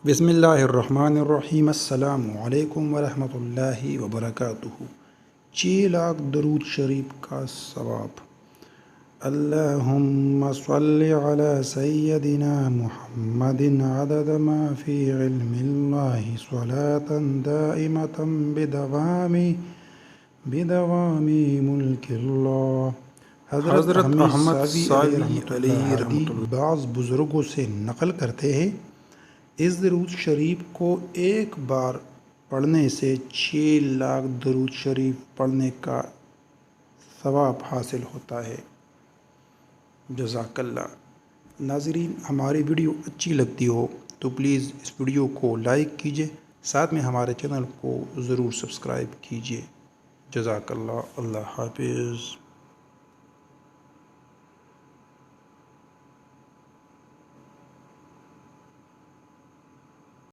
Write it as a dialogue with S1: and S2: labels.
S1: بسم اللہ الرحمن الرحیم۔ السلام علیکم ورحمۃ اللہ وبرکاتہ۔ 6 لاکھ درود شریف کا ثواب۔ اللہم صلی علی سیدنا محمد عدد ما فی علم اللہ صلاۃ دائمۃ بدوام ملک اللہ۔ حضرت احمد ساوی علیہ رحمۃ اللہ بعض بزرگوں سے نقل کرتے ہیں، اس درود شریف کو ایک بار پڑھنے سے 6 لاکھ درود شریف پڑھنے کا ثواب حاصل ہوتا ہے۔ جزاک اللہ۔ ناظرین، ہماری ویڈیو اچھی لگتی ہو تو پلیز اس ویڈیو کو لائک کیجیے، ساتھ میں ہمارے چینل کو ضرور سبسکرائب کیجیے۔ جزاک اللہ۔ اللہ حافظ۔